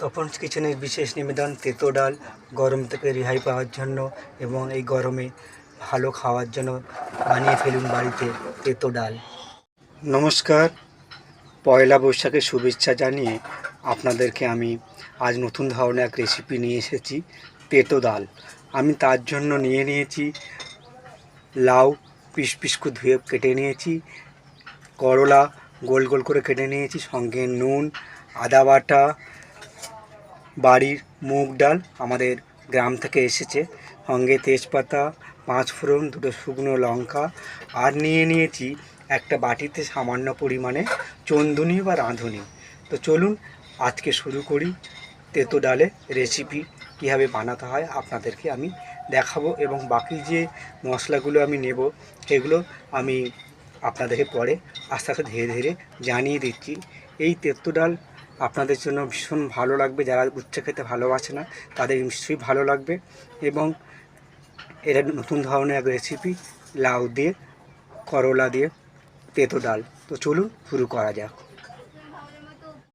তপনস কিচেনের বিশেষ নিবেদন তেতো ডাল গরম থেকে রেহাই পাওয়ার জন্য এবং এই গরমে ভালো খাওয়ার জন্য বানিয়ে ফেলুন বাড়িতে তেতো ডাল। নমস্কার, পয়লা বৈশাখের শুভেচ্ছা জানিয়ে আপনাদেরকে আমি আজ নতুন ধরনের এক রেসিপি নিয়ে এসেছি, তেতো ডাল। আমি তার জন্য নিয়ে নিয়েছি লাউ পিস পিস করে ধুয়ে কেটে নিয়েছি, করলা গোল গোল করে কেটে নিয়েছি, সঙ্গে নুন, আদা বাটা, বাড়ির মুগ ডাল আমাদের গ্রাম থেকে এসেছে, সঙ্গে তেজপাতা, 5 ফোড়ন, 2টো শুকনো লঙ্কা, আর নিয়ে নিয়েছি একটা বাটিতে সামান্য পরিমাণে চন্দুনি বা রাঁধুনি। তো চলুন আজকে শুরু করি তেতো ডালের রেসিপি। কীভাবে বানাতে হয় আপনাদেরকে আমি দেখাবো এবং বাকি যে মশলাগুলো আমি নেব সেগুলো আমি আপনাদেরকে পরে আস্তে আস্তে ধীরে ধীরে জানিয়ে দিচ্ছি। এই তেতো ডাল আপনাদের জন্য ভীষণ ভালো লাগবে, যারা উচ্ছে খেতে ভালোবাসে না তাদের নিশ্চয়ই ভালো লাগবে। এবং এটা নতুন ধরনের এক রেসিপি, লাউ দিয়ে করলা দিয়ে তেতো ডাল। তো চলুন শুরু করা যাক।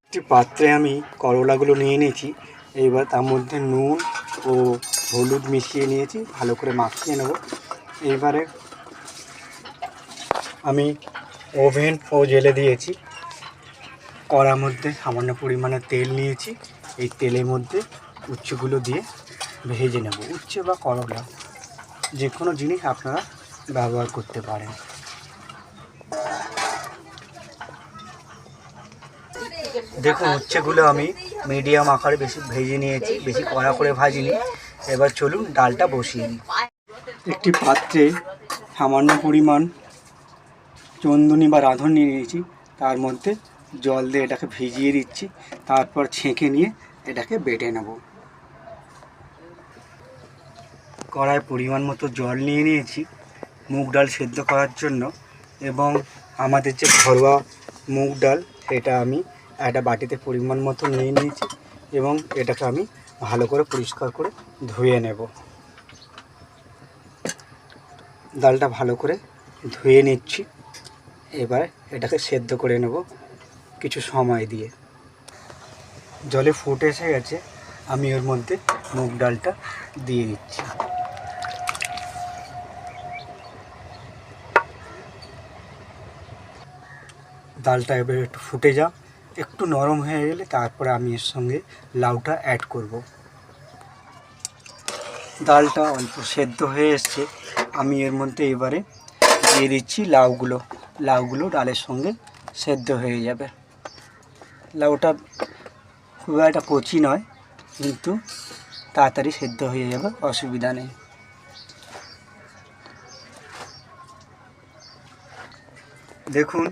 একটি পাত্রে আমি করলাগুলো নিয়ে নিয়েছি, এইবার তার মধ্যে নুন ও হলুদ মিশিয়ে নিয়েছি, ভালো করে মাখিয়ে নেব। এইবারে আমি ওভেন ও জেলে দিয়েছি, কড়ার মধ্যে সামান্য পরিমাণে তেল নিয়েছি, এই তেলের মধ্যে উচ্ছেগুলো দিয়ে ভেজে নেব। উচ্ছে বা করলা যে কোনো জিনিস আপনারা ব্যবহার করতে পারেন। দেখুন উচ্ছেগুলো আমি মিডিয়াম আকারে বেশি ভেজে নিয়েছি, বেশি কড়া করে ভাজিনি। এবার চলুন ডালটা বসিয়ে নিই। একটি পাত্রে সামান্য পরিমাণ চন্দুনি বা রাঁধুনি নিয়েছি, তার মধ্যে জল দিয়ে এটাকে ভিজিয়ে দিচ্ছি, তারপর ছেঁকে নিয়ে এটাকে বেটে নেব। কড়ায় পরিমাণ মতো জল নিয়ে নিয়েছি মুগ ডাল সেদ্ধ করার জন্য, এবং আমাদের যে ঘরোয়া মুগ ডাল সেটা আমি একটা বাটিতে পরিমাণ মতো নিয়ে নিয়েছি এবং এটাকে আমি ভালো করে পরিষ্কার করে ধুয়ে নেব। ডালটা ভালো করে ধুয়ে নিচ্ছি, এবার এটাকে সেদ্ধ করে নেব কিছু সময় দিয়ে। জলে ফুটে এসে গেছে, আমি ওর মধ্যে মুগ ডালটা দিয়ে দিচ্ছি। ডালটা এবার একটু ফুটে যাক, একটু নরম হয়ে গেলে তারপরে আমি এর সঙ্গে লাউটা অ্যাড করব। ডালটা অল্প সেদ্ধ হয়ে এসছে, আমি এর মধ্যে এবারে দিয়ে দিচ্ছি লাউগুলো ডালের সঙ্গে সেদ্ধ হয়ে যাবে। লাউটা খুব একটা কচি নয়, কিন্তু তাড়াতাড়ি সেদ্ধ হয়ে যাবে, অসুবিধা নেই। দেখুন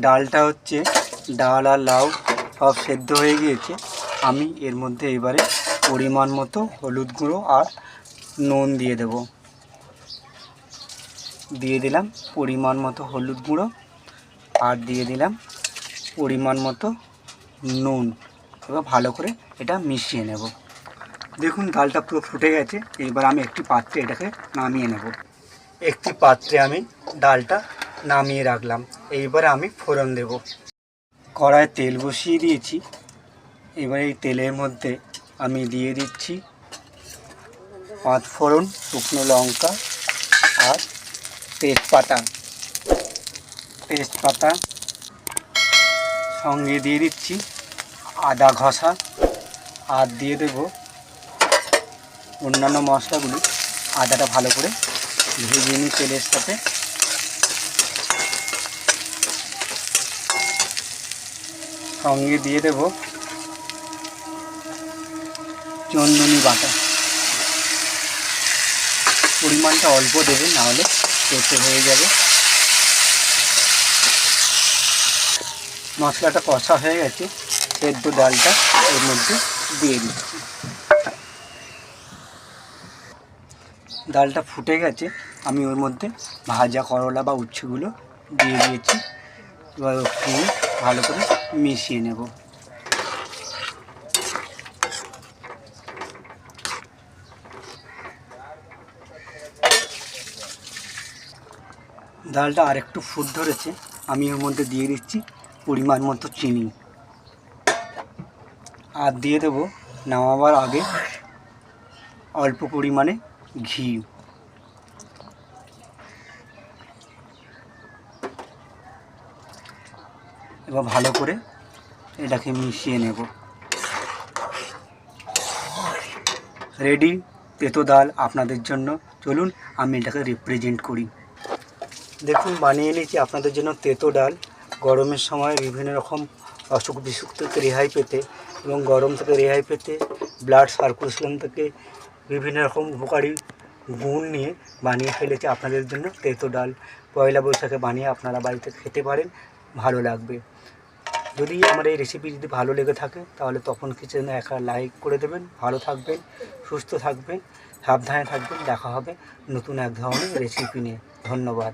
ডালটা হচ্ছে, ডাল আর লাউ সব সেদ্ধ হয়ে গিয়েছে। আমি এর মধ্যে এবারে পরিমাণ মতো হলুদ গুঁড়ো আর নুন দিয়ে দেব। দিয়ে দিলাম পরিমাণ মতো হলুদ গুঁড়ো আর দিয়ে দিলাম পরিমাণ মতো নুন। এবার ভালো করে এটা মিশিয়ে নেব। দেখুন ডালটা পুরো ফুটে গেছে, এবার আমি একটি পাত্রে এটাকে নামিয়ে নেব। একটি পাত্রে আমি ডালটা নামিয়ে রাখলাম, এইবারে আমি ফোড়ন দেব। কড়ায় তেল বসিয়ে দিয়েছি, এবার এই তেলের মধ্যে আমি দিয়ে দিচ্ছি 5 ফোড়ন, শুকনো লঙ্কা আর তেজপাতা। সঙ্গে দিয়ে দিচ্ছি আদা ঘষা, আর দিয়ে দেব অন্যান্য মশলাগুলি। আদাটা ভালো করে ভেজে নিই তেলের সাথে। সঙ্গে দিয়ে দেব চন্দুনি বাটা, পরিমাণটা অল্প দেবে, নাহলে তেতো হয়ে যাবে। মশলাটা কষা হয়ে গেছে, সেদ্ধ ডালটা এর মধ্যে দিয়ে দিচ্ছি। ডালটা ফুটে গেছে, আমি ওর মধ্যে ভাজা করলা বা উচ্ছেগুলো দিয়ে দিয়েছি। এবার একটু ভালো করে মিশিয়ে নেব। ডালটা আর একটু ফুট ধরেছে, আমি ওর মধ্যে দিয়ে দিচ্ছি পরিমাণ মতো চিনি, আর দিয়ে দেবো নামাবার আগে অল্প পরিমাণে ঘি। এবার ভালো করে এটাকে মিশিয়ে নেব। রেডি তেতো ডাল আপনাদের জন্য। চলুন আমি এটাকে রিপ্রেজেন্ট করি। দেখুন বানিয়ে নিয়েছি আপনাদের জন্য তেতো ডাল। গরমের সময় বিভিন্ন রকম অসুখ বিসুখ থেকে রেহাই পেতে এবং গরম থেকে রেহাই পেতে, ব্লাড সার্কুলেশন থেকে বিভিন্ন রকম উপকারী গুণ নিয়ে বানিয়ে ফেলেছি আপনাদের জন্য তেতো ডাল। পয়লা বৈশাখে বানিয়ে আপনারা বাড়িতে খেতে পারেন, ভালো লাগবে। যদি আমার এই রেসিপি যদি ভালো লেগে থাকে তাহলে তখন কিচেনে একটা লাইক করে দেবেন। ভালো থাকবেন, সুস্থ থাকবেন, সাবধানে থাকবেন। দেখা হবে নতুন এক ধরনের রেসিপি নিয়ে। ধন্যবাদ।